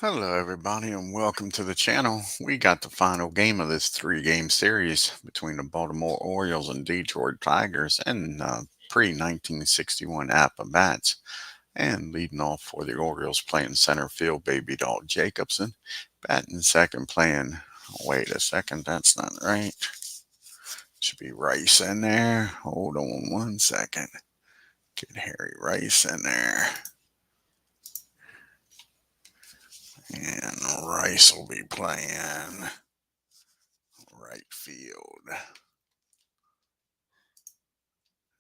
Hello, everybody, and welcome to the channel. We got the final game of this three-game series between the Baltimore Orioles and Detroit Tigers and pre-1961 Apba bats. And leading off for the Orioles playing center field, Baby Doll Jacobson. Batting second playing, wait a second, that's not right. Should be Rice in there. Hold on one second. Get Harry Rice in there. And Rice will be playing right field.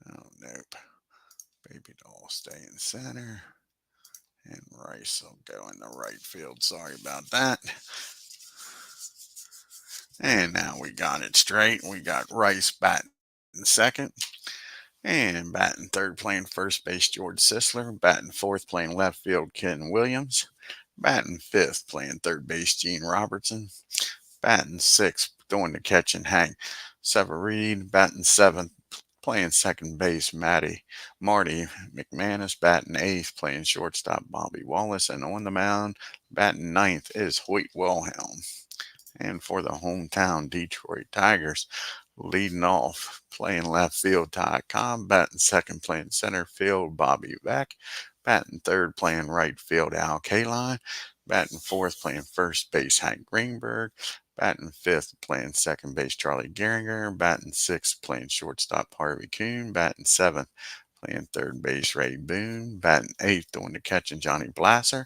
Oh, nope. Baby Doll stay in center. And Rice will go in the right field. Sorry about that. And now we got it straight. We got Rice batting second. And batting third playing first base, George Sisler. Batting fourth playing left field, Ken Williams. Batting fifth playing third base, Gene Robertson. Batting sixth doing the catching, Hank Severide. Batting seventh playing second base, Marty McManus. Batting eighth playing shortstop, Bobby Wallace. And on the mound, batting ninth is HOYT Wilhelm. And for the hometown Detroit Tigers, leading off playing left field, Ty Cobb. Batting second playing center field, Bobby Beck. Batting third playing right field, Al Kaline. Batting fourth playing first base, Hank Greenberg. Batting fifth playing second base, Charlie Gehringer. Batting sixth playing shortstop, Harvey Kuhn. Batting seventh playing third base, Ray Boone. Batting eighth doing the catching, Johnny Blasser.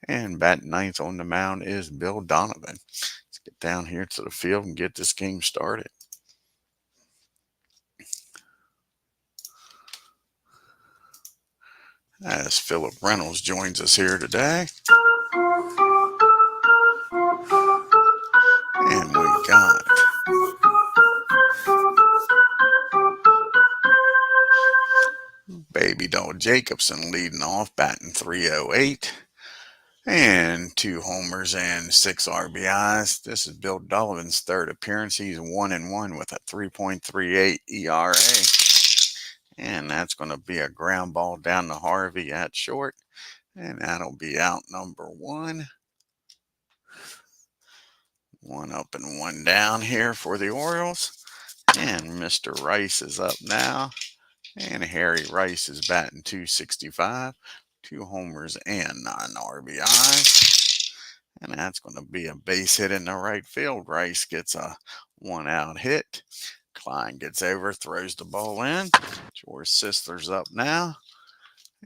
And batting ninth on the mound is Bill Donovan. Let's get down here to the field and get this game started. As Philip Reynolds joins us here today. And we got Baby Doll Jacobson leading off, batting .308. And 2 homers and 6 RBIs. This is Bill Donovan's third appearance. He's 1-1 with a 3.38 ERA. And that's going to be a ground ball down to Harvey at short. And that'll be out number 1. 1 up and 1 down here for the Orioles. And Mr. Rice is up now. And Harry Rice is batting .265. 2 homers and 9 RBIs. And that's going to be a base hit in the right field. Rice gets a 1-out hit. Klein gets over, throws the ball in. George Sisler's up now.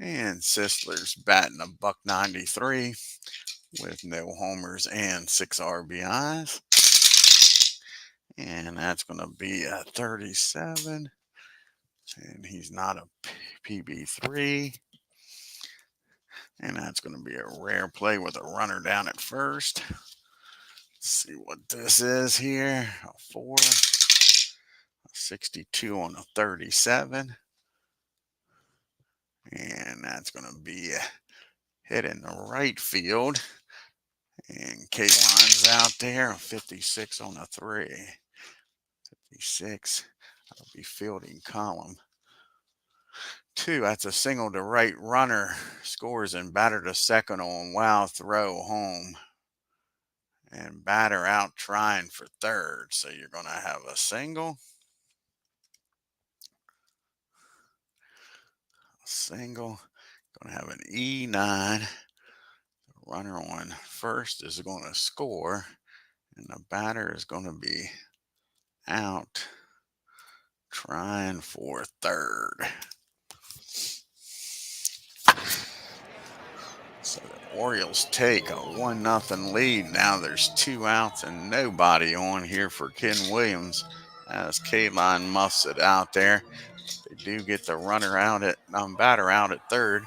And Sisler's batting a .193 with no homers and 6 RBIs. And that's going to be a 37. And he's not a PB3. And that's going to be a rare play with a runner down at first. Let's see what this is here. A 4. A 62 on a 37. And that's going to be a hit in the right field. And K-Line's out there. A 56 on a 3. 56. That'll be fielding column 2. That's a single to right. Runner scores and batter to second on wow throw home. And batter out trying for third. So you're going to have a single. Single. Going to have an E9. The runner on first is going to score. And the batter is going to be out trying for third. So the Orioles take a 1-0 lead. Now there's 2 outs and nobody on here for Ken Williams as K-Line muffs it out there. They do get the runner out at batter out at third.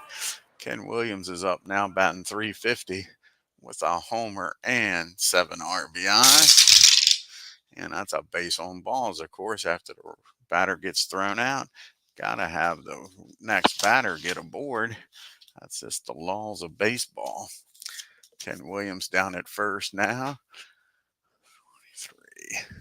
Ken Williams is up now batting .350 with a homer and 7 RBIs. And that's a base on balls, of course, after the batter gets thrown out. Got to have the next batter get aboard. That's just the laws of baseball. Ken Williams down at first now. 23.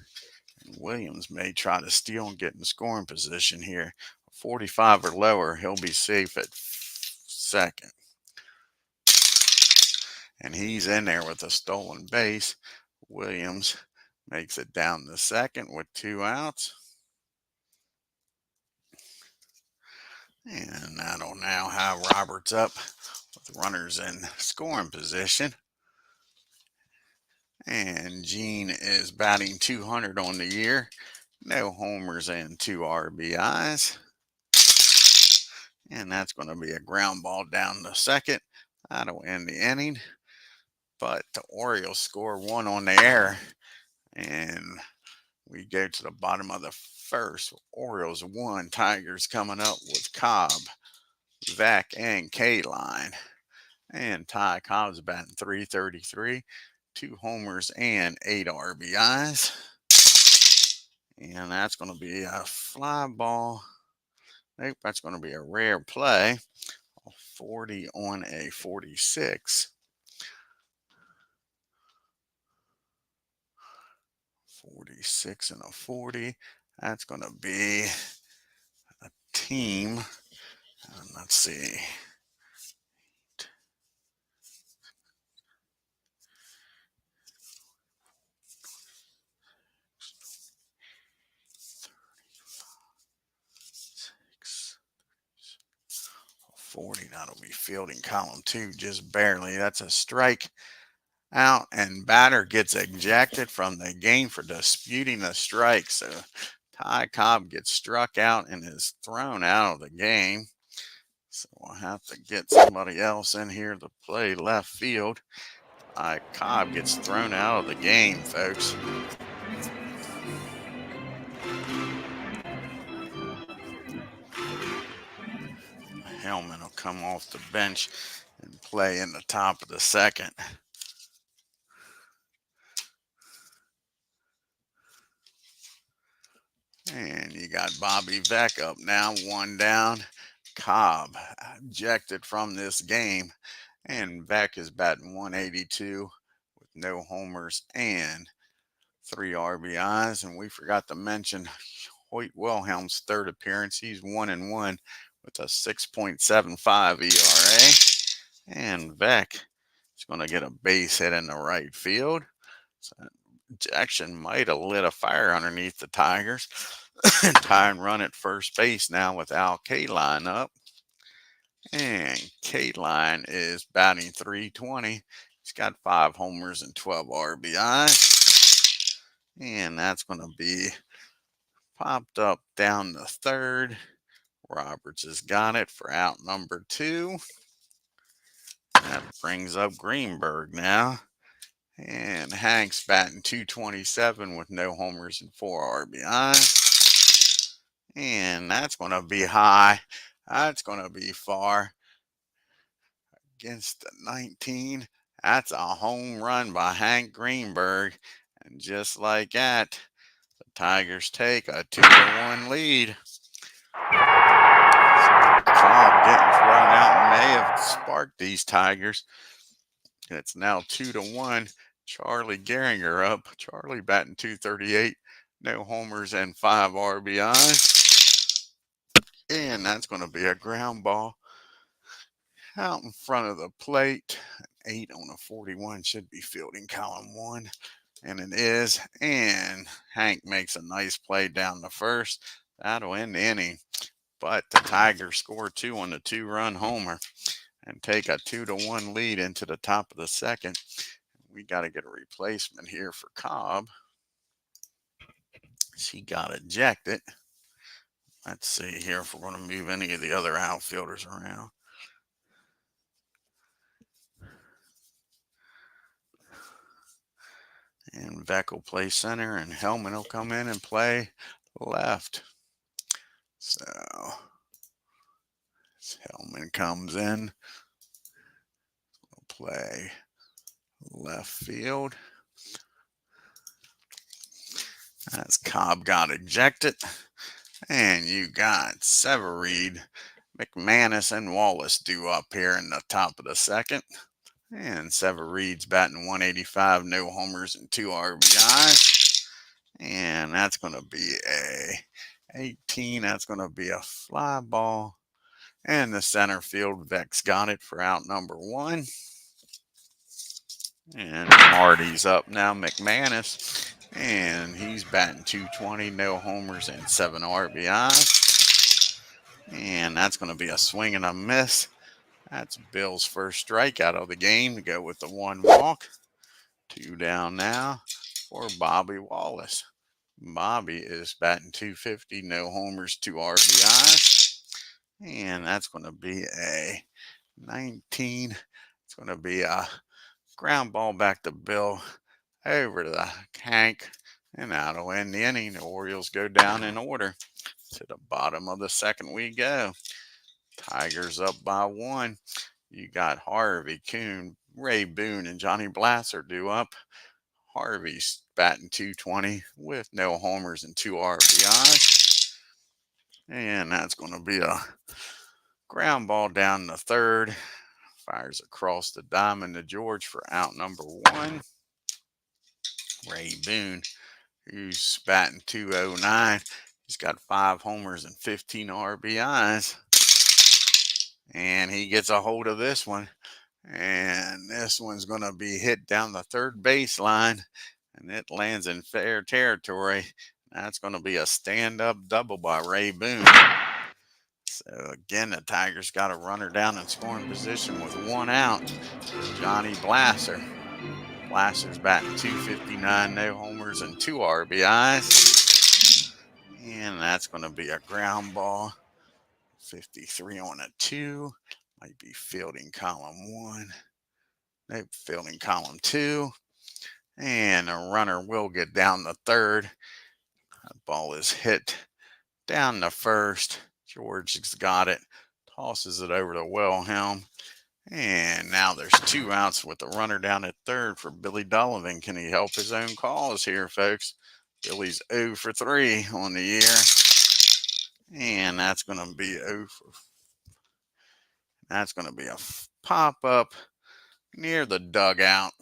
And Williams may try to steal and get in scoring position here. 45 or lower, he'll be safe at second. and he's in there with a stolen base. Williams makes it down to second with 2 outs. And that'll now have Roberts up with runners in scoring position. And Gene is batting 200 on the year. No homers and 2 RBIs. And that's going to be a ground ball down to second. That'll end the inning. But the Orioles score 1 on the air. And we go to the bottom of the first. Orioles 1. Tigers coming up with Cobb, Vac, and K-Line. And Ty Cobb's batting .333, 2 homers and 8 RBIs. And that's going to be a fly ball. Nope, that's going to be a rare play. 40 on a 46. 46 and a 40. That's going to be a team. Let's see. That'll be fielding column 2 just barely. That's a strike out, and batter gets ejected from the game for disputing the strike. So Ty Cobb gets struck out and is thrown out of the game. So we'll have to get somebody else in here to play left field. Ty Cobb gets thrown out of the game, folks. Hellman will come off the bench and play in the top of the second. And you got Bobby Veck up now, 1 down. Cobb ejected from this game. And Veck is batting .182 with no homers and 3 RBIs. And we forgot to mention HOYT WILHELM's 3rd appearance. He's 1-1 with a 6.75 ERA. And Veck is going to get a base hit in the right field. So ejection might have lit a fire underneath the Tigers. Tie and run at first base now with Al K-Line up. And K-Line is batting .320. He's got 5 homers and 12 RBIs. And that's going to be popped up down the third. Roberts has got it for out number 2. That brings up Greenberg now. And Hank's batting .227 with no homers and 4 RBIs. And that's going to be high. That's going to be far. Against the 19. That's a home run by Hank Greenberg. And just like that, the Tigers take a 2-1 lead. Cobb getting thrown out may have sparked these Tigers. It's now 2-1. Charlie Gehringer up. Charlie batting .238. No homers and 5 RBIs. And that's going to be a ground ball out in front of the plate. 8 on a 41 should be fielding column 1. And it is. And Hank makes a nice play down the first. That'll end the inning. But the Tigers score 2 on the 2-run homer and take a 2-1 lead into the top of the second. We got to get a replacement here for Cobb. She got ejected. Let's see here if we're going to move any of the other outfielders around. And Veck will play center, and Hellman will come in and play left. So Hellman comes in, will play left field. As Cobb got ejected. And you got Severeid, McManus, and Wallace due up here in the top of the second. And Severeid's batting .185, no homers and 2 RBIs. And that's going to be a 18. That's going to be a fly ball. And the center field, Veck's got it for out number 1. And Marty's up now, McManus. And he's batting .220, no homers and 7 RBIs. And that's going to be a swing and a miss. That's Bill's first strikeout of the game to go with the 1 walk. 2 down now for Bobby Wallace. Bobby is batting .250, no homers, 2 RBIs. And that's going to be a 19. It's going to be a ground ball back to Bill over to the Hank, and that'll end the inning. The Orioles go down in order. To the bottom of the second we go. Tigers up by 1. You got Harvey, Kuhn, Ray Boone, and Johnny Blasser due up. Harvey's batting .220 with no homers and 2 RBIs. And that's going to be a ground ball down the third. Fires across the diamond to George for out number 1. Ray Boone, who's batting .209. He's got 5 homers and 15 RBIs. And he gets a hold of this one. And this one's going to be hit down the third baseline. And it lands in fair territory. That's going to be a stand-up double by Ray Boone. So again, the Tigers got a runner down in scoring position with 1 out. Johnny Blasser. Blasser's batting .259, no homers and 2 RBIs. And that's going to be a ground ball. 53 on a 2. Might be fielding column 1. Nope, fielding column 2. And the runner will get down the third. That ball is hit down the first. George has got it. Tosses it over to Wilhelm. And now there's 2 outs with the runner down at third for Billy Donovan. Can he help his own cause here, folks? Billy's 0 for 3 on the year. And that's going to be That's going to be a pop-up near the dugout.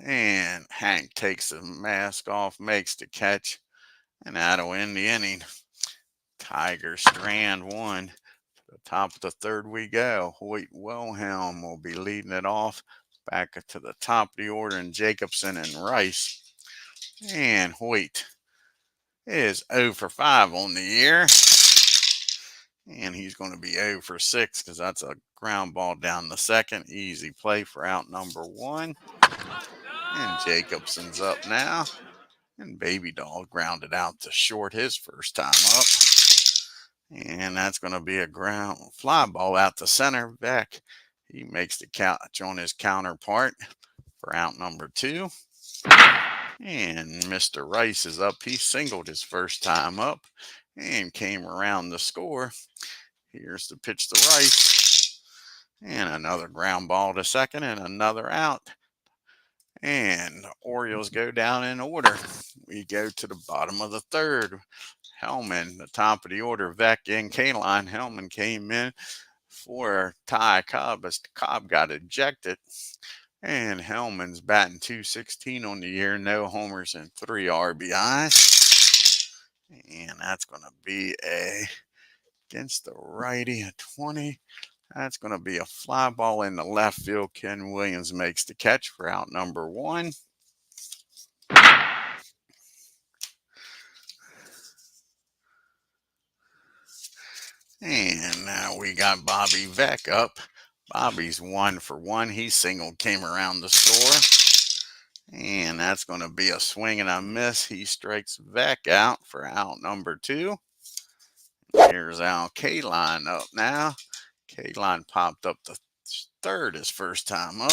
And Hank takes the mask off, makes the catch. And that'll end the inning. Tigers strand 1. To the top of the third we go. Hoyt Wilhelm will be leading it off. Back to the top of the order, and Jacobson and Rice. And Hoyt is 0 for 5 on the year. And he's going to be 0 for 6 because that's a ground ball down the second. Easy play for out number 1. And Jacobson's up now. And Baby Doll grounded out to short his first time up. And that's going to be a ground fly ball out to center. Beck, he makes the catch on his counterpart for out number 2. And Mr. Rice is up. He singled his first time up and came around the score. Here's the pitch to Rice. And another ground ball to second and another out. And the Orioles go down in order. We go to the bottom of the third. Hellman, the top of the order, Vec and Kaline. Hellman came in for Ty Cobb as Cobb got ejected. And Hellman's batting .216 on the year, no homers and 3 RBIs. And that's going to be against the righty, a 20. That's going to be a fly ball in the left field. Ken Williams makes the catch for out number 1. And now we got Bobby Vec up. Bobby's 1 for 1. He single came around the score. And that's going to be a swing and a miss. He strikes Vec out for out number 2. Here's Al Kaline up now. Kaline popped up the third his first time up.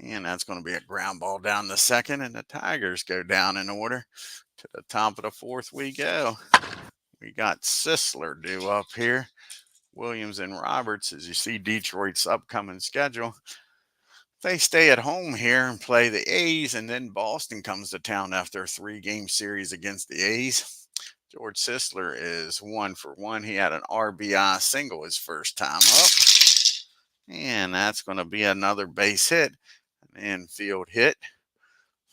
And that's going to be a ground ball down the second. And the Tigers go down in order. To the top of the fourth we go. We got Sisler due up here. Williams and Roberts, as you see Detroit's upcoming schedule. They stay at home here and play the A's, and then Boston comes to town after a 3-game series against the A's. George Sisler is 1 for 1. He had an RBI single his first time up. And that's going to be another base hit, an infield hit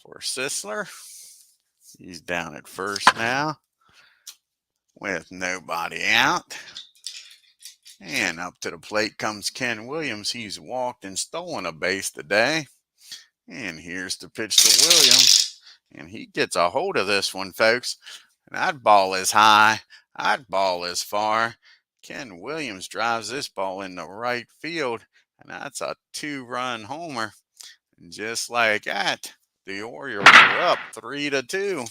for Sisler. He's down at first now with nobody out. And up to the plate comes Ken Williams. He's walked and stolen a base today. And here's the pitch to Williams. And he gets a hold of this one, folks. And that ball is high. That ball is far. Ken Williams drives this ball into right field. And that's a 2-run homer. And just like that, the Orioles are up 3-2.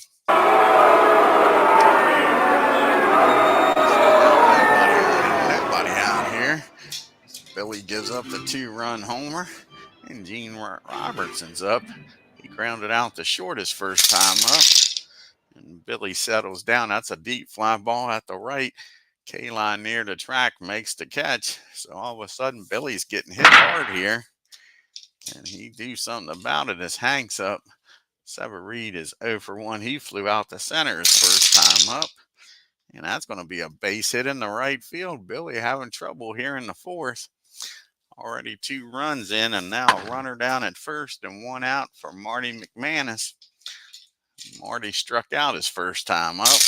Nobody out here. Billy gives up the 2-run homer. And Gene Robertson's up. He grounded out the short his first time up. And Billy settles down. That's a deep fly ball at the right. K-line near the track makes the catch. So all of a sudden, Billy's getting hit hard here. Can he do something about it as Hank's up? Sever Reed is 0 for 1. He flew out the center his first time up. And that's going to be a base hit in the right field. Billy having trouble here in the fourth. Already 2 runs in, and now a runner down at first and 1 out for Marty McManus. Marty struck out his first time up.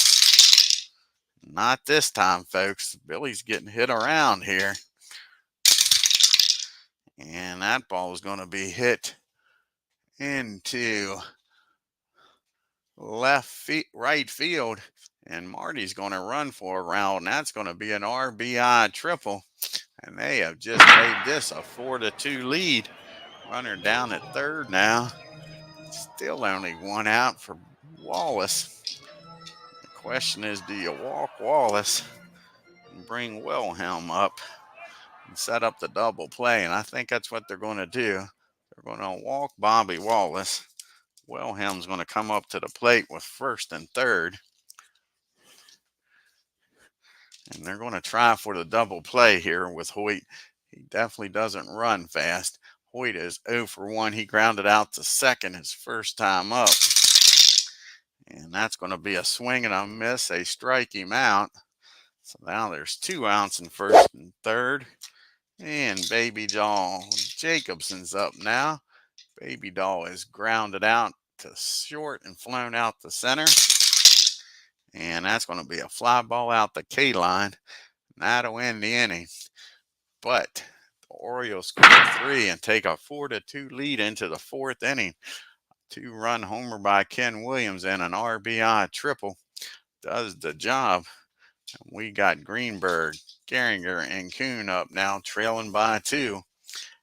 Not this time, folks. Billy's getting hit around here. And that ball is going to be hit into right field. And Marty's going to run for a round. And that's going to be an RBI triple. And they have just made this a 4-2 lead. Runner down at third now. Still only 1 out for Wallace. The question is, do you walk Wallace and bring Wilhelm up and set up the double play? And I think that's what they're going to do. They're going to walk Bobby Wallace. Wilhelm's going to come up to the plate with first and third. And they're going to try for the double play here with Hoyt. He definitely doesn't run fast. Hoyt is 0 for 1. He grounded out to second his first time up. And that's going to be a swing and a miss. They strike him out. So now there's 2 outs in first and third. And Baby Doll Jacobson's up now. Baby Doll is grounded out to short and flown out the center. And that's going to be a fly ball out the K-line. That'll end the inning. But the Orioles score 3 and take a 4-2 lead into the fourth inning. 2-run homer by Ken Williams and an RBI triple does the job. And we got Greenberg, Gehringer, and Kuhn up now, trailing by 2.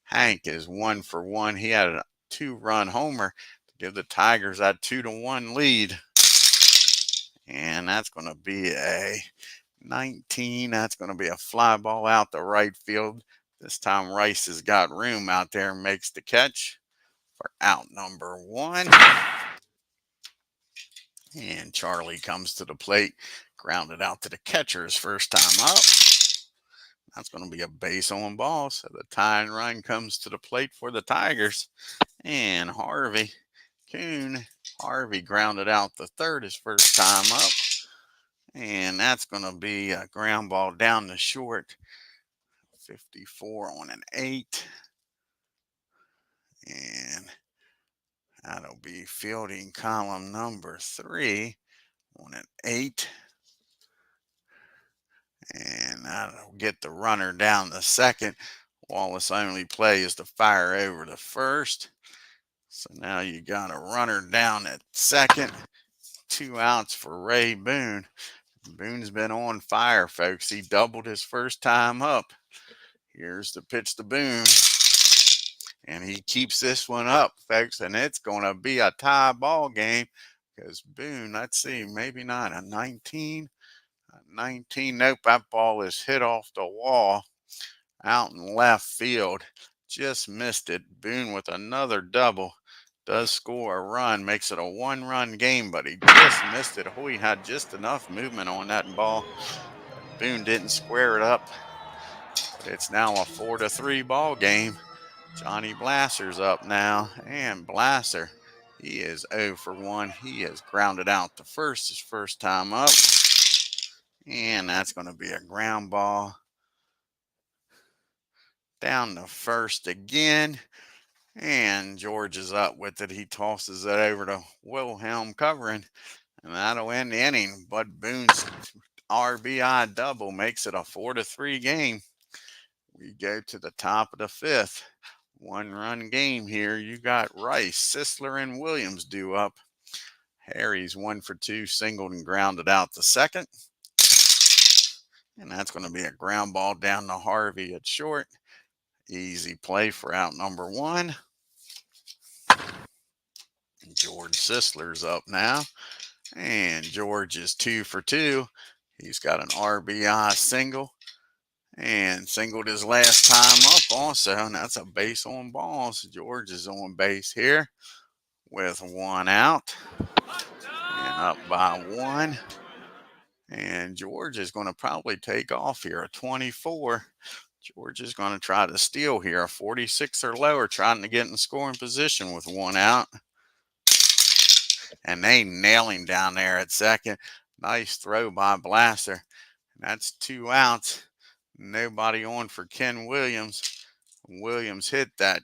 Hank is 1 for 1. He had a 2-run homer to give the Tigers that 2-1 lead. And that's going to be a 19. That's going to be a fly ball out the right field. This time Rice has got room out there and makes the catch for out number 1. And Charlie comes to the plate, grounded out to the catcher's first time up. That's going to be a base on ball. So the tying run comes to the plate for the Tigers. And Harvey grounded out the third his first time up. And that's going to be a ground ball down the short. 54 on an 8. And that'll be fielding column number 3 on an 8. And that'll get the runner down the second. Wallace only play is to fire over to first. So now you got a runner down at second. 2 outs for Ray Boone. Boone's been on fire, folks. He doubled his first time up. Here's the pitch to Boone. And he keeps this one up, folks. And it's going to be a tie ball game because Boone, let's see, maybe not a 19. 19. Nope, that ball is hit off the wall out in left field. Just missed it. Boone with another double does score a run, makes it a 1-run game, but he just missed it. Hoyt had just enough movement on that ball. Boone didn't square it up. But it's now a 4-3 ball game. Johnny Blasser's up now, and Blasser, he is 0 for 1. He has grounded out the first his first time up. And that's going to be a ground ball down the first again. And George is up with it. He tosses it over to Wilhelm covering. And that'll end the inning. Bud Boone's RBI double makes it a 4-3 game. We go to the top of the 5th. 1-run game here. You got Rice, Sisler, and Williams due up. Harry's 1 for 2, singled and grounded out the second. And that's going to be a ground ball down to Harvey at short. Easy play for out number 1. George Sisler's up now. And George is 2 for 2. He's got an RBI single. And singled his last time up also. And that's a base on balls. George is on base here with 1 out. And up by 1. And George is going to probably take off here, a 24. George is going to try to steal here, a 46 or lower, trying to get in scoring position with 1 out. And they nail him down there at second. Nice throw by Blaster. That's 2 outs. Nobody on for Ken Williams. Williams hit that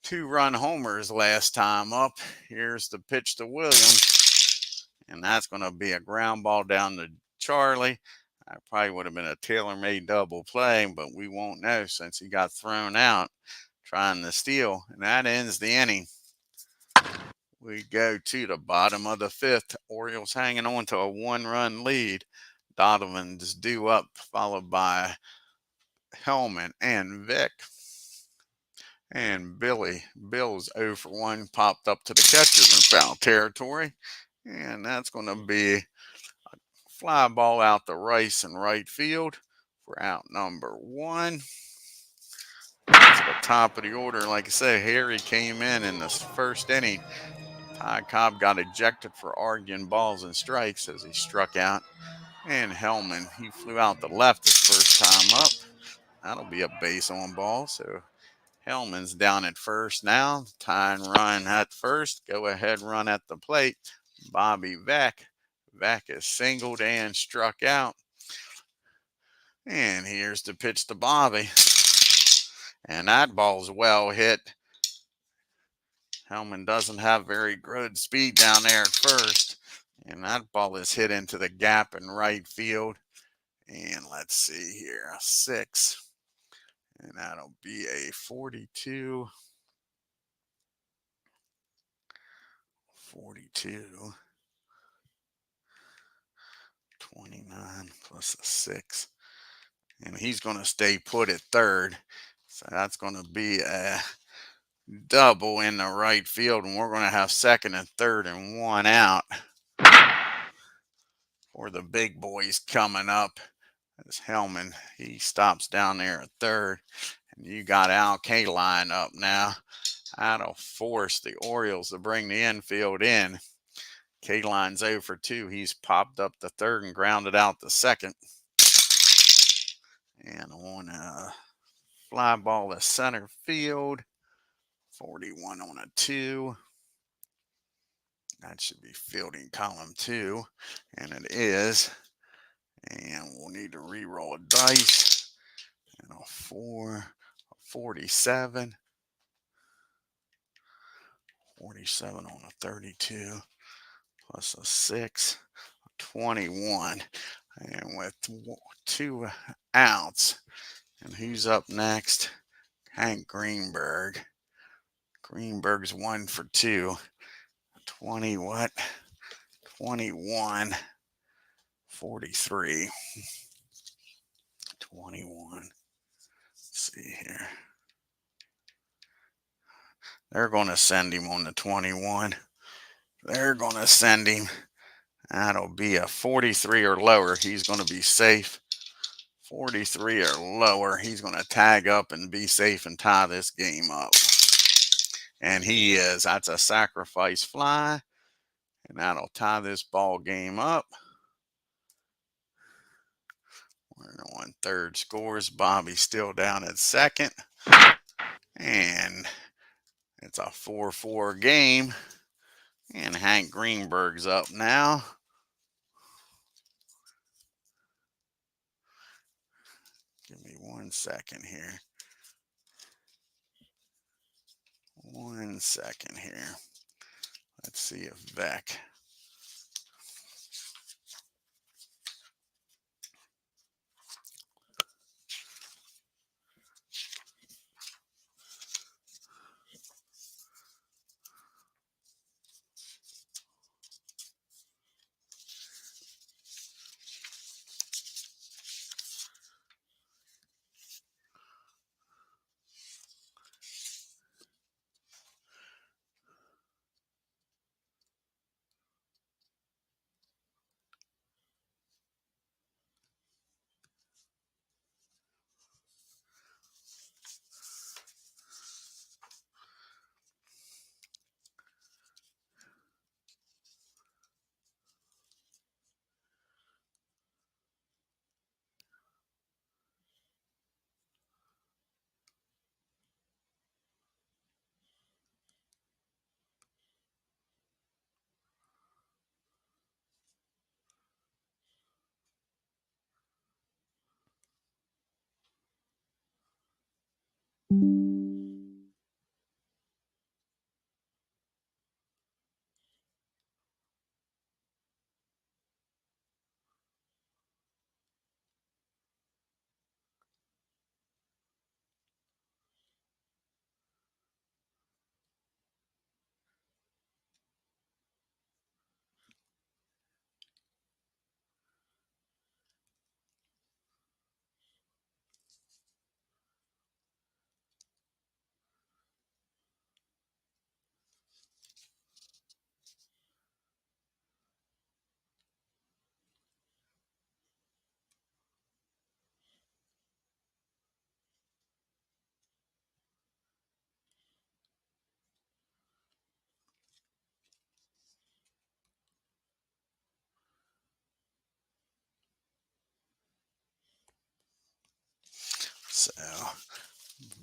2-run homers last time up. Here's the pitch to Williams. And that's going to be a ground ball down to Charlie. That probably would have been a tailor-made double play, but we won't know since he got thrown out trying to steal. And that ends the inning. We go to the bottom of the 5th. Orioles hanging on to a 1-run lead. Donovan's due up, followed by Hellman and Vic. And Bill's 0 for 1, popped up to the catchers in foul territory. And that's going to be a fly ball out to Rice in right field for out number 1. That's the top of the order. Like I say, Harry came in this first inning. Ty Cobb got ejected for arguing balls and strikes as he struck out. And Hellman, he flew out the left his first time up. That'll be a base on ball. So Hellman's down at first now. Tying run at first. Go ahead run at the plate. Bobby Vac. Vac is singled and struck out. And here's the pitch to Bobby. And that ball's well hit. Hellman doesn't have very good speed down there at first. And that ball is hit into the gap in right field. And let's see here, a 6. And that'll be a 42. 29 plus a 6. And he's going to stay put at third. So that's going to be a double in the right field. And we're going to have second and third and 1 out for the big boys coming up. As Hellman, he stops down there at third. And you got Al Kaline up now. That'll force the Orioles to bring the infield in. Kaline's 0 for 2. He's popped up the third and grounded out the second. And on a fly ball to center field, 41 on a 2. That should be fielding column 2. And it is. And we'll need to re-roll a dice. And a 4, a 47. 47 on a 32. Plus a 6, 21. And with 2 outs. And who's up next? Hank Greenberg. Greenberg's 1 for 2. 20 what? 21. 43. 21. Let's see here. They're going to send him on the 21. They're going to send him. That'll be a 43 or lower. He's going to be safe. 43 or lower. He's going to tag up and be safe and tie this game up. And he is. That's a sacrifice fly. And that'll tie this ball game up. We're on third scores. Bobby's still down at second. And it's a 4-4 game. And Hank Greenberg's up now. Give me 1 second here. 1 second here. Let's see if Vec.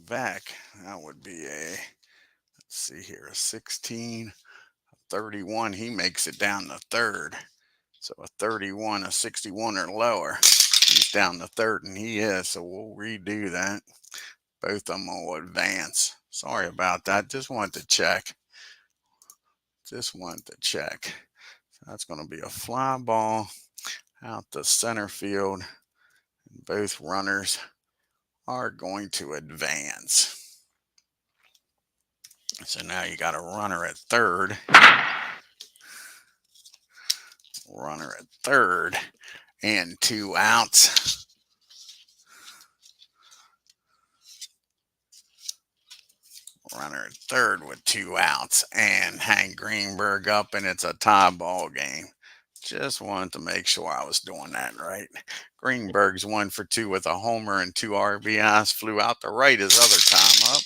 back, that would be a, let's see here, a 16, a 31. He makes it down to third. So a 31, a 61 or lower. He's down to third, and he is. So we'll redo that. Both of them will advance. Sorry about that. Just wanted to check. So that's going to be a fly ball out the center field. And both runners are going to advance. So now you got a runner at third. And 2 outs. Runner at third with 2 outs, and Hank Greenberg up, and it's a tie ball game. Just wanted to make sure I was doing that right. Greenberg's 1 for 2 with a homer and 2 RBIs. Flew out to right his other time up,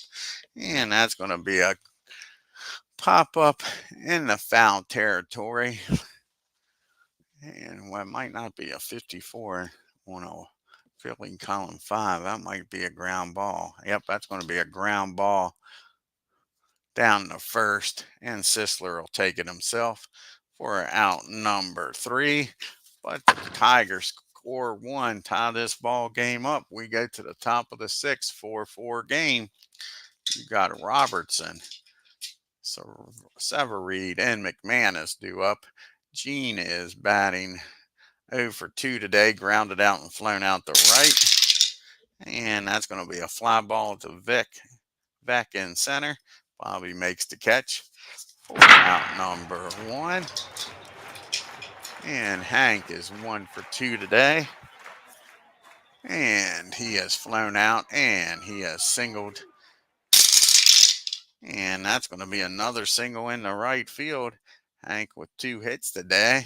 and that's going to be a pop up in the foul territory. And what might not be a 54 on a filling column 5, that might be a ground ball. Yep, that's going to be a ground ball down the first, and Sisler will take it himself for out number 3. But the Tigers score 1, tie this ball game up. We go to the top of the 6th, 4-4 game. You got Robertson, so Severide, and McManus due up. Gene is batting 0 for 2 today, grounded out and flown out to right. And that's going to be a fly ball to Vic in center. Bobby makes the catch for out number 1. And Hank is 1 for 2 today. And he has flown out, and he has singled. And that's going to be another single in the right field. Hank with 2 hits today.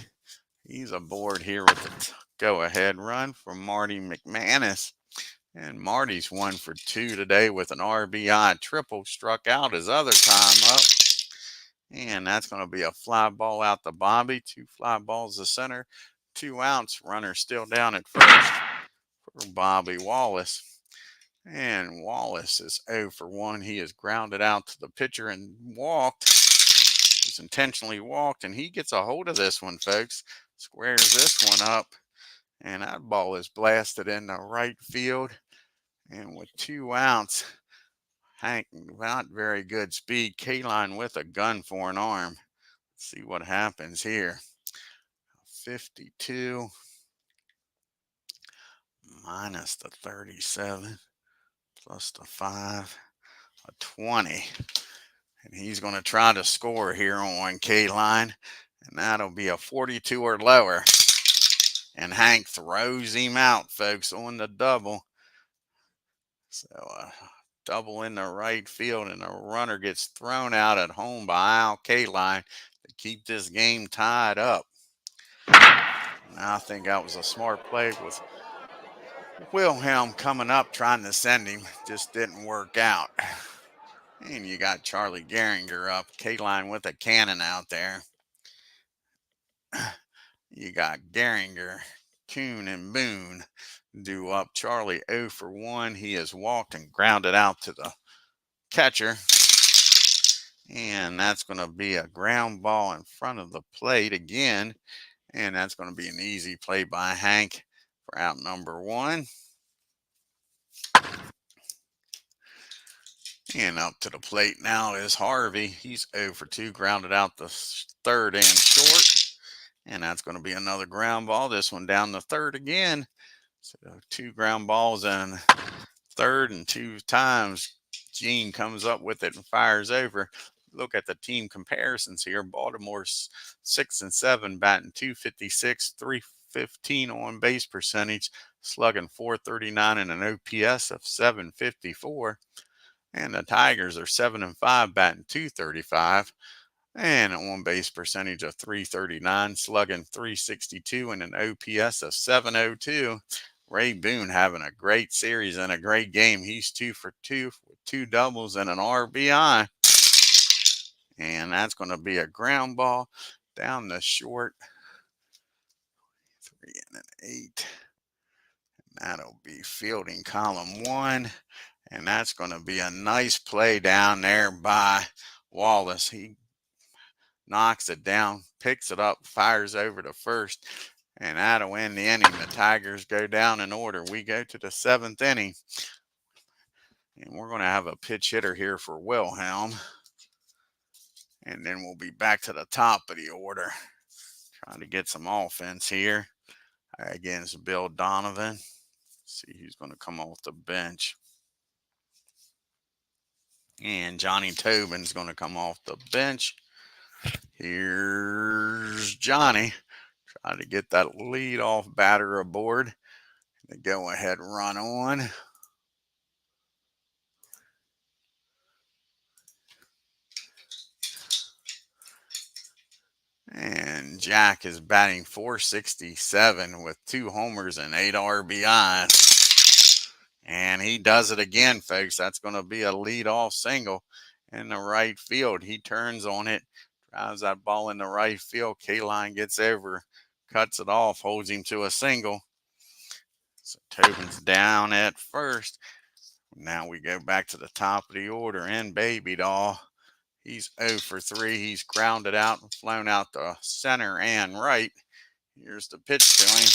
He's aboard here with the go-ahead run from Marty McManus. And Marty's 1 for 2 today with an RBI triple. Struck out his other time up. And that's going to be a fly ball out to Bobby. 2 fly balls to center. 2 outs. Runner still down at first for Bobby Wallace. And Wallace is 0 for 1. He is grounded out to the pitcher and walked. He's intentionally walked, and he gets a hold of this one, folks. Squares this one up. And that ball is blasted in the right field. And with 2 outs, Hank, not very good speed. K-line with a gun for an arm. Let's see what happens here. 52 minus the 37 plus the 5, a 20. And he's going to try to score here on K-line. And that'll be a 42 or lower. And Hank throws him out, folks, on the double. So double in the right field, and the runner gets thrown out at home by Al K-line to keep this game tied up. Now, I think that was a smart play with Wilhelm coming up trying to send him. Just didn't work out. And you got Charlie Gehringer up. K-line with a cannon out there. You got Gehringer, Kuhn, and Boone due up. Charlie 0 for 1. He has walked and grounded out to the catcher. And that's going to be a ground ball in front of the plate again. And that's going to be an easy play by Hank for out number 1. And up to the plate now is Harvey. He's 0 for 2, grounded out the third and short. And that's going to be another ground ball. This one down the third again. So 2 ground balls in third, and 2 times Gene comes up with it and fires over. Look at the team comparisons here. Baltimore's 6 and 7, batting .256, .315 on base percentage, slugging .439, and an OPS of .754. And the Tigers are 7 and 5, batting .235, and an on base percentage of .339, slugging .362, and an OPS of .702. Ray Boone having a great series and a great game. He's 2 for 2 with 2 doubles and an RBI. And that's going to be a ground ball down the short. 3 and an 8. That'll be fielding column 1. And that's going to be a nice play down there by Wallace. He knocks it down, picks it up, fires over to first, and that'll end the inning. The Tigers go down in order. We go to the 7th inning, and we're going to have a pitch hitter here for Wilhelm, and then we'll be back to the top of the order, trying to get some offense here against Bill Donovan. See who's going to come off the bench. And Johnny Tobin's going to come off the bench. Here's Johnny. Try to get that leadoff batter aboard. The go-ahead run on. And Jack is batting .467 with 2 homers and 8 RBIs. And he does it again, folks. That's going to be a leadoff single in the right field. He turns on it, drives that ball in the right field. K-Line gets over, cuts it off, holds him to a single. So Tobin's down at first. Now we go back to the top of the order, and Baby Doll. He's 0 for 3. He's grounded out and flown out to center and right. Here's the pitch to him.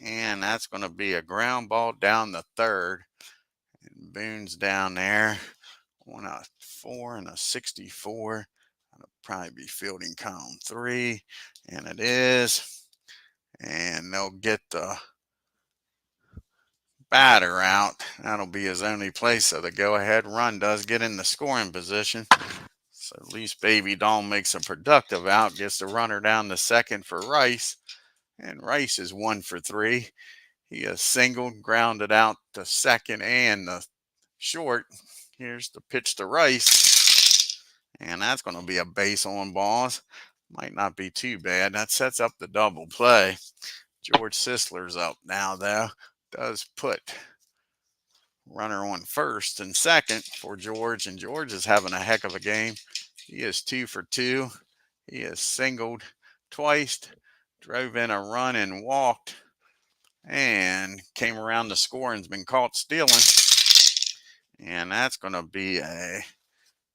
And that's going to be a ground ball down the third. And Boone's down there on a 4 and a 64. That'll probably be fielding column 3. And it is. And they'll get the batter out. That'll be his only place. So the go-ahead run does get in the scoring position. So at least Baby Doll makes a productive out, gets the runner down to second for Rice. And Rice is 1 for 3. He has singled, grounded out to second and the short. Here's the pitch to Rice. And that's going to be a base on balls. Might not be too bad. That sets up the double play. George Sisler's up now, though. Does put runner on first and second for George, and George is having a heck of a game. He is 2 for 2. He has singled twice, drove in a run and walked, and came around to score and's been caught stealing. And that's going to be a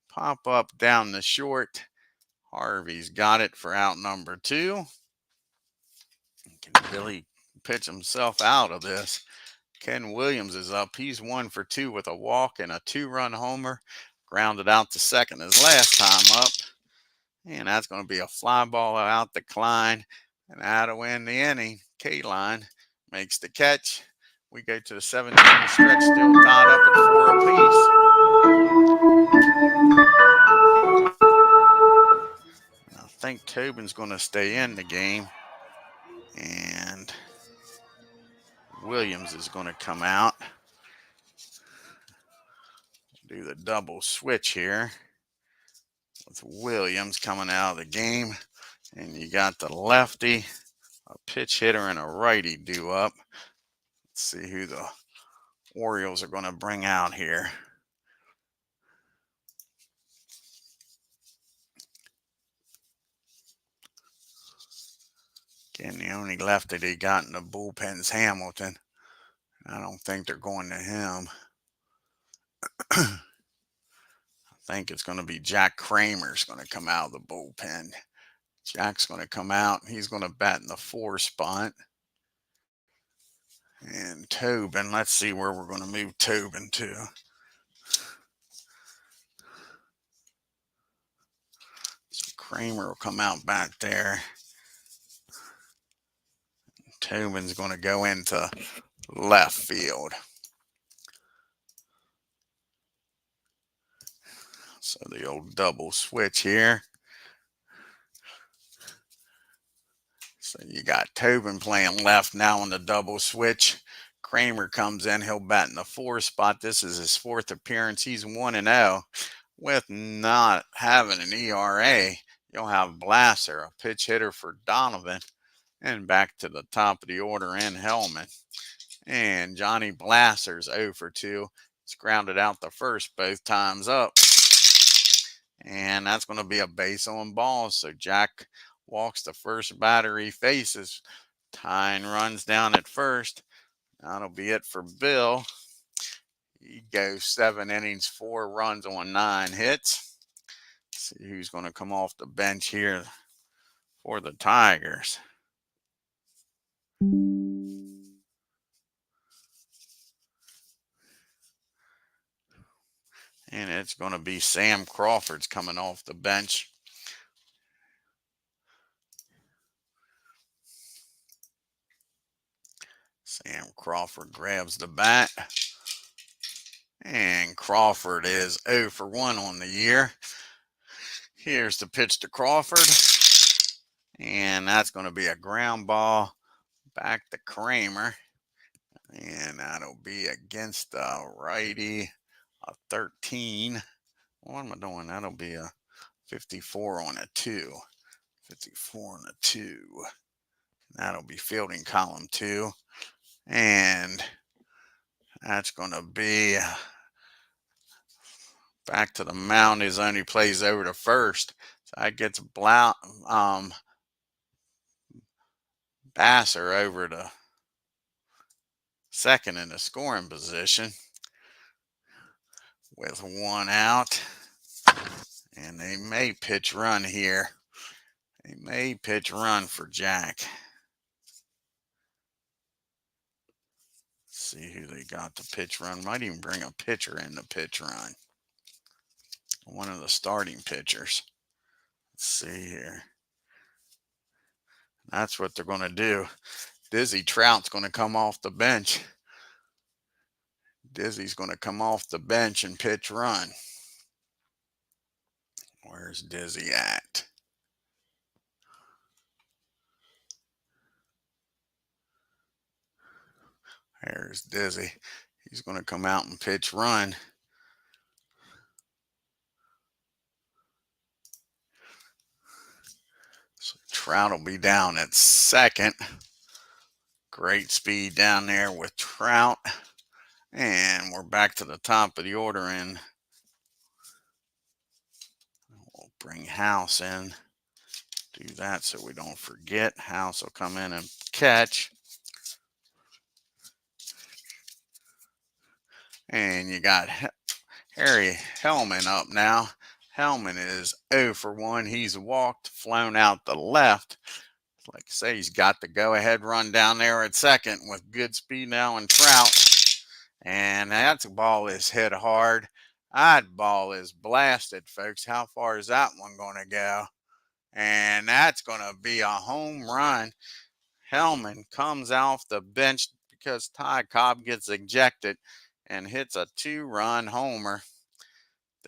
pop up down the short. Harvey's got it for out number 2. He can really pitch himself out of this. Ken Williams is up. He's 1 for 2 with a walk and a 2-run homer. Grounded out to second his last time up. And that's going to be a fly ball out the Klein. And that'll end the inning. K-Line makes the catch. We go to the 7th inning stretch, still tied up at 4 apiece. I think Tobin's going to stay in the game. And Williams is going to come out. Do the double switch here with Williams coming out of the game. And you got the lefty, a pitch hitter, and a righty due up. Let's see who the Orioles are going to bring out here. Again, the only lefty they got in the bullpen's Hamilton. I don't think they're going to him. I think it's going to be Jack Kramer's going to come out of the bullpen. Jack's going to come out. He's going to bat in the 4 spot. And Tobin, let's see where we're going to move Tobin to. So Kramer will come out back there. Tobin's going to go into left field. So the old double switch here. So you got Tobin playing left now on the double switch. Kramer comes in. He'll bat in the 4 spot. This is his 4th appearance. He's 1-0 with not having an ERA. You'll have Blasser, a pitch hitter for Donovan. And back to the top of the order in Hellman. And Johnny Blasser's 0 for 2. It's grounded out the first both times up. And that's going to be a base on balls. So Jack walks the first batter he faces. Tyne runs down at first. That'll be it for Bill. He goes 7 innings, 4 runs on 9 hits. Let's see who's going to come off the bench here for the Tigers. And it's going to be Sam Crawford's coming off the bench. Sam Crawford grabs the bat. And Crawford is 0 for 1 on the year. Here's the pitch to Crawford. And that's going to be a ground ball back to Kramer. And that'll be against the righty, a 13. What am I doing? That'll be a 54 on a 2. 54 on a 2. That'll be fielding column 2. And that's going to be back to the mound. His only plays over to first. So that gets Basser over to second in the scoring position with 1 out. And they may pitch run here. They may pitch run for Jack. See who they got to pitch run. Might even bring a pitcher in the pitch run. One of the starting pitchers. Let's see here. That's what they're going to do. Dizzy Trout's going to come off the bench. Dizzy's going to come off the bench and pitch run. Where's Dizzy at? There's Dizzy. He's going to come out and pitch run. So Trout will be down at second. Great speed down there with Trout. And we're back to the top of the order, and we'll bring House in. Do that so we don't forget. House will come in and catch. And you got Harry Hellman up now. Hellman is 0 for 1. He's walked, flown out the left. Like I say, he's got the go-ahead run down there at second with good speed now and Trout. And that ball is hit hard. That ball is blasted, folks. How far is that one going to go? And that's going to be a home run. Hellman comes off the bench because Ty Cobb gets ejected and hits a 2-run homer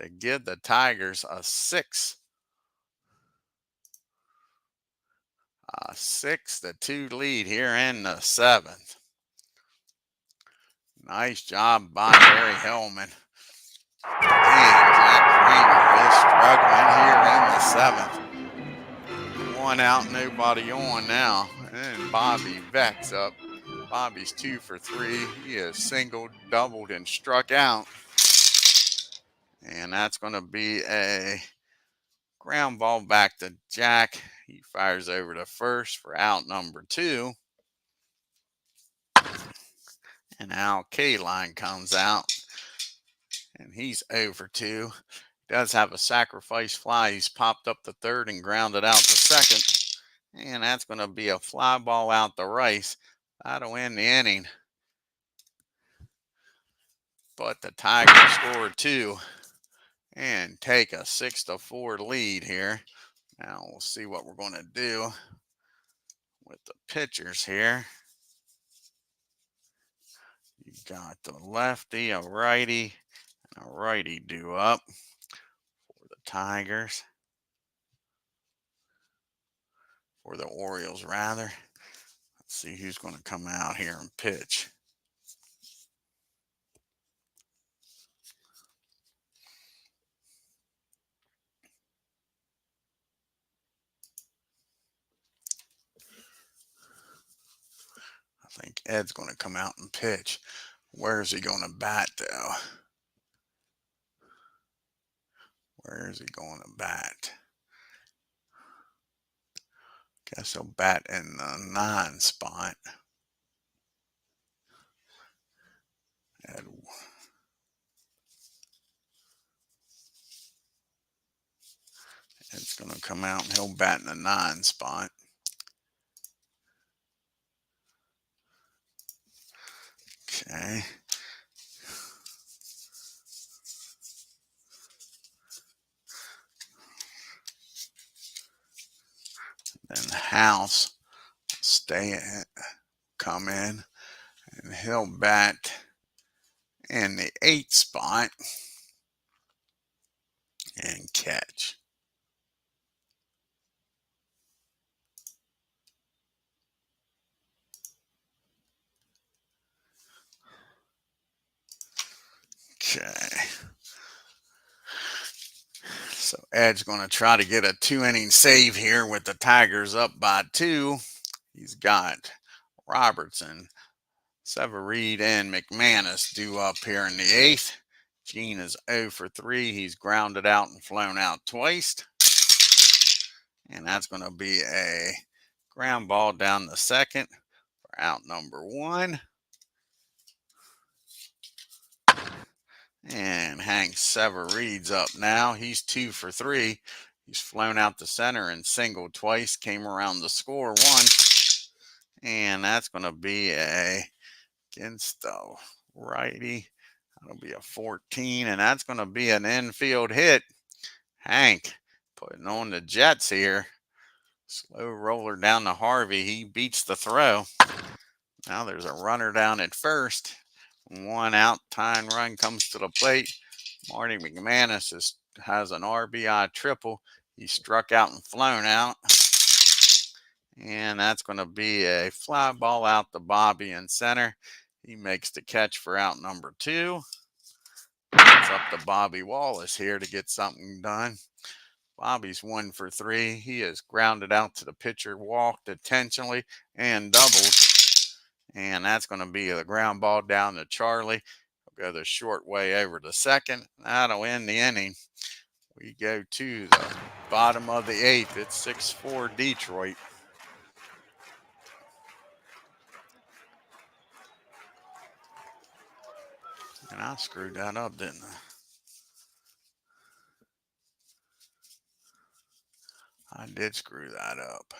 to give the Tigers a 6-2 lead here in the 7th. Nice job by Harry Hellman. And Jack Kramer is struggling here in the 7th. 1 out, nobody on now. And Bobby Vex up. Bobby's 2 for 3. He has singled, doubled, and struck out. And that's going to be a ground ball back to Jack. He fires over to first for out number 2. And Al Kaline comes out. And he's over 2. Does have a sacrifice fly. He's popped up the third and grounded out the second. And that's going to be a fly ball out to Rice. That'll end the inning. But the Tigers score 2 and take a 6-4 lead here. Now we'll see what we're going to do with the pitchers here. You got the lefty, a righty, and a righty due up for the Tigers. For the Orioles, rather. Let's see who's going to come out here and pitch. I think Ed's going to come out and pitch. Where is he going to bat, though? Where is he going to bat? Guess he'll bat in the 9 spot. going to come out and he'll bat in the 9 spot. Okay. Then House come in, and he'll bat in the 8 spot and catch. Okay. So Ed's going to try to get a 2-inning save here with the Tigers up by 2. He's got Robertson, Severide, and McManus due up here in the 8th. Gene is 0 for 3. He's grounded out and flown out twice. And that's going to be a ground ball down the 2nd for out number 1. And Hank Severide's up now. He's 2 for 3. He's flown out the center and singled twice, came around to score once. And that's going to be against the righty. That'll be a 14, and that's going to be an infield hit. Hank putting on the Jets here. Slow roller down to Harvey. He beats the throw. Now there's a runner down at first. 1 out, tying run comes to the plate. Marty McManus has an RBI triple. He struck out and flown out. And that's going to be a fly ball out to Bobby in center. He makes the catch for out number 2. It's up to Bobby Wallace here to get something done. Bobby's 1 for 3. He is grounded out to the pitcher, walked intentionally, and doubled. And that's going to be the ground ball down to Charlie. He'll go the short way over to second. That'll end the inning. We go to the bottom of the 8th. It's 6-4 Detroit. And I screwed that up, didn't I? I did screw that up.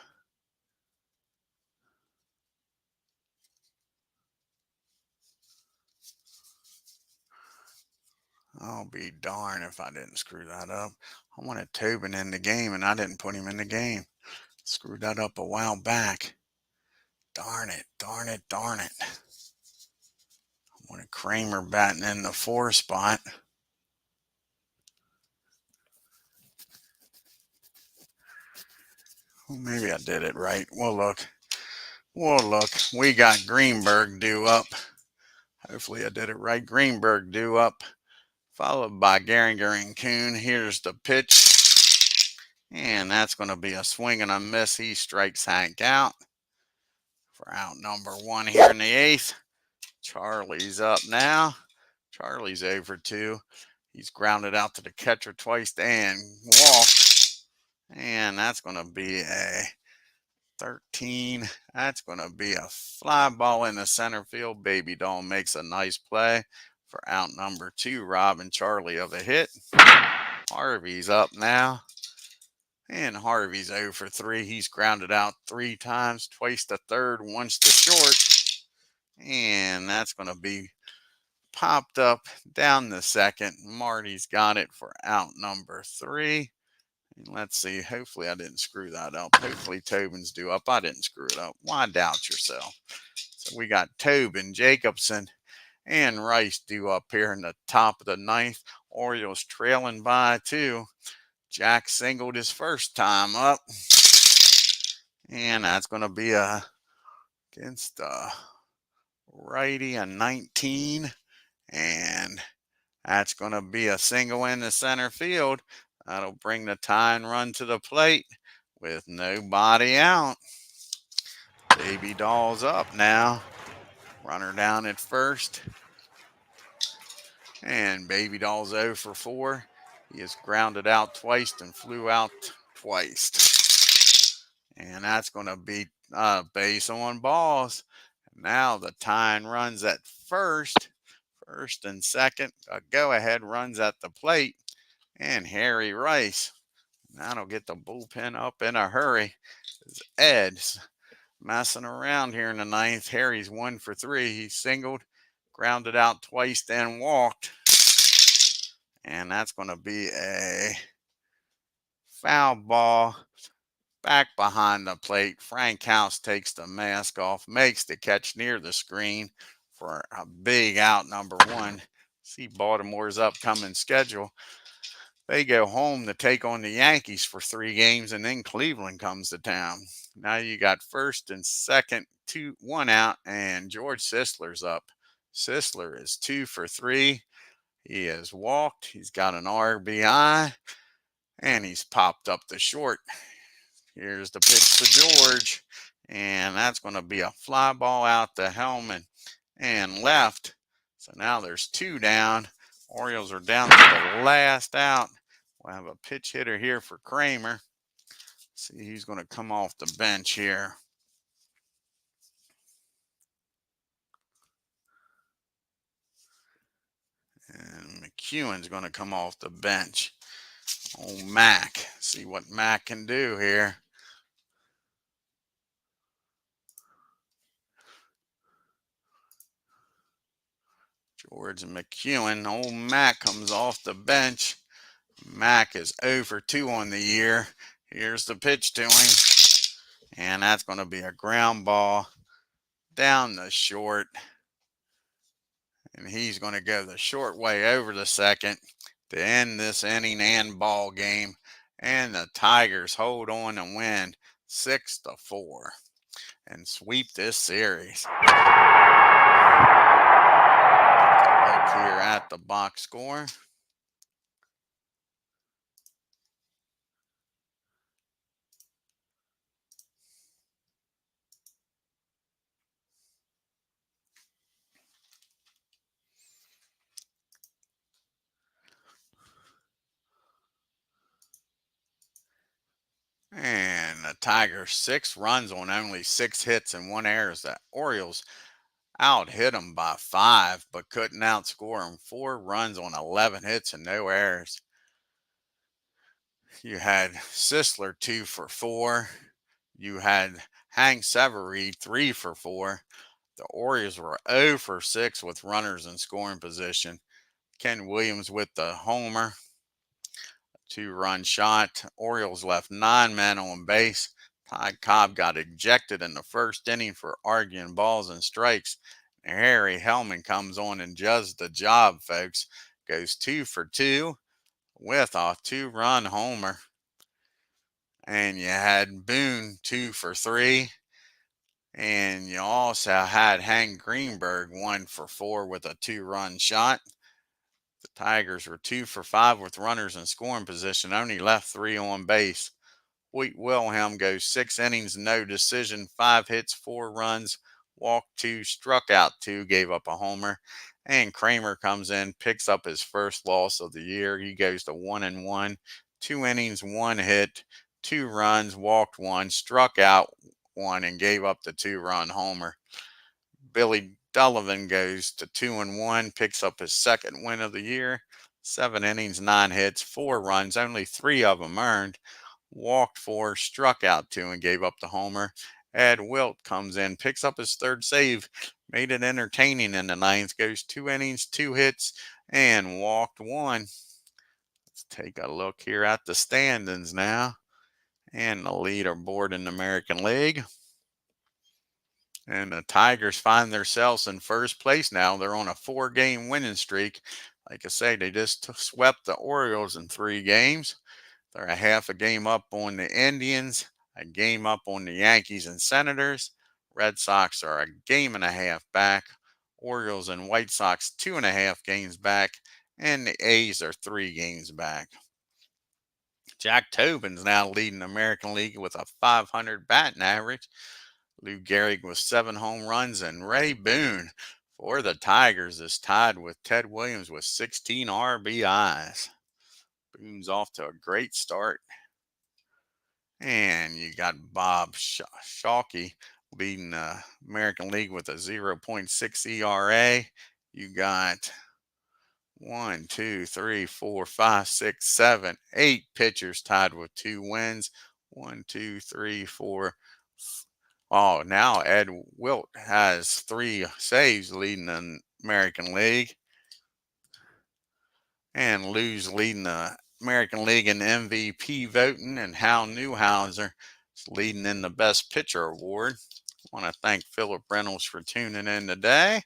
I'll be darned if I didn't screw that up. I wanted Tobin in the game, and I didn't put him in the game. Screwed that up a while back. Darn it, darn it, darn it. I wanted Kramer batting in the 4 spot. Well, maybe I did it right. We'll look. We got Greenberg due up. Hopefully I did it right. Greenberg due up, followed by Gehringer and Kuhn. Here's the pitch. And that's going to be a swing and a miss. He strikes Hank out for out number 1 here in the 8th. Charlie's up now. Charlie's over 2. He's grounded out to the catcher twice and walked. And that's going to be a 13. That's going to be a fly ball in the center field. Baby Doll makes a nice play for out number 2. Robbing Charlie of a hit. Harvey's up now. And Harvey's 0 for 3. He's grounded out 3 times, twice to third, once to short. And that's going to be popped up down the second. Marty's got it for out number 3. And let's see. Hopefully I didn't screw that up. Hopefully Tobin's due up. I didn't screw it up. Why doubt yourself? So we got Tobin, Jacobson, and Rice due up here in the top of the 9th. Orioles trailing by 2. Jack singled his first time up. And that's going to be against righty, a 19. And that's going to be a single in the center field. That'll bring the tying run to the plate with nobody out. Baby Doll's up now. Runner down at first. And Baby Doll's 0 for 4. He is grounded out twice and flew out twice. And that's going to be base on balls. Now the tying runs at first and second. A go-ahead runs at the plate. And Harry Rice That'll get the bullpen up in a hurry. Ed's messing around here in the ninth. Harry's 1 for 3. He singled, grounded out twice, then walked. And that's going to be a foul ball back behind the plate. Frank House takes the mask off, makes the catch near the screen for a big out, number 1. See Baltimore's upcoming schedule. They go home to take on the Yankees for 3 games, and then Cleveland comes to town. Now you got first and second, 1 out, and George Sisler's up. Sisler is 2 for 3. He has walked. He's got an RBI, and he's popped up the short. Here's the pitch to George, and that's going to be a fly ball out the helmet and left. So now there's 2 down. Orioles are down to the last out. We'll have a pitch hitter here for Kramer. See who's going to come off the bench here. And McEwen's going to come off the bench. Oh, Mac. See what Mac can do here. George and McEwen. Old Mac comes off the bench. Mac is 0 for 2 on the year. Here's the pitch to him. And that's going to be a ground ball down the short. And he's going to go the short way over the second to end this inning and ball game. And the Tigers hold on and win 6-4 and sweep this series. Look here at the box score. And the Tigers 6 runs on only 6 hits and 1 error. The Orioles out hit them by 5, but couldn't outscore them. 4 runs on 11 hits and no errors. You had Sisler 2 for 4. You had Hank Severeid 3 for 4. The Orioles were 0 for 6 with runners in scoring position. Ken Williams with the homer. 2-run shot. Orioles left 9 men on base. Ty Cobb got ejected in the first inning for arguing balls and strikes. Harry Hellman comes on and does the job, folks. Goes 2 for 2 with a 2-run homer. And you had Boone 2 for 3. And you also had Hank Greenberg 1 for 4 with a 2-run shot. The Tigers were 2 for 5 with runners in scoring position, only left 3 on base. HOYT WILHELM goes 6 innings, no decision, 5 hits, 4 runs, walked 2, struck out 2, gave up a homer. And Kramer comes in, picks up his first loss of the year. He goes to 1-1, 2 innings, 1 hit, 2 runs, walked 1, struck out 1, and gave up the 2-run homer. Billy Donovan goes to 2-1, picks up his second win of the year. 7 innings, 9 hits, 4 runs, only 3 of them earned. Walked 4, struck out 2, and gave up the homer. Ed Wilt comes in, picks up his 3rd save, made it entertaining in the 9th, goes 2 innings, 2 hits, and walked 1. Let's take a look here at the standings now and the leaderboard in the American League. And the Tigers find themselves in first place now. They're on a 4-game winning streak. Like I say, they just swept the Orioles in 3 games. They're a half a game up on the Indians, a game up on the Yankees and Senators. Red Sox are a game and a half back. Orioles and White Sox 2.5 games back. And the A's are 3 games back. Jack Tobin's now leading the American League with a .500 batting average. Lou Gehrig with 7 home runs, and Ray Boone for the Tigers is tied with Ted Williams with 16 RBIs. Boone's off to a great start. And you got Bob Shalke leading the American League with a 0.6 ERA. You got 1, 2, 3, 4, 5, 6, 7, 8 pitchers tied with 2 wins. 1, 2, 3, 4. Oh, now Ed Wilt has 3 saves leading the American League. And Lou's leading the American League in MVP voting, and Hal Newhouser is leading in the Best Pitcher Award. I want to thank Philip Reynolds for tuning in today. If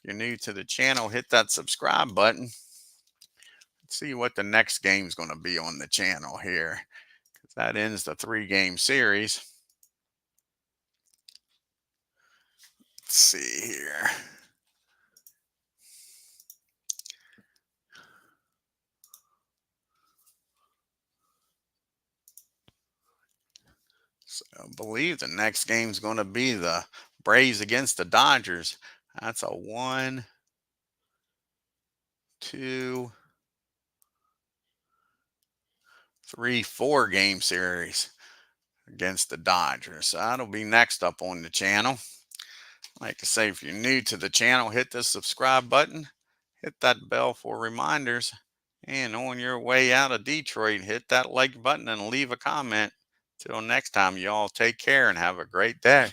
you're new to the channel, hit that subscribe button. Let's see what the next game is going to be on the channel here, because that ends the 3-game series. Let's see here. So I believe the next game is going to be the Braves against the Dodgers. That's a 1, 2, 3, 4-game series against the Dodgers. So that'll be next up on the channel. Like I say, if you're new to the channel, hit the subscribe button, hit that bell for reminders, and on your way out of Detroit, hit that like button and leave a comment. Till next time, y'all take care and have a great day.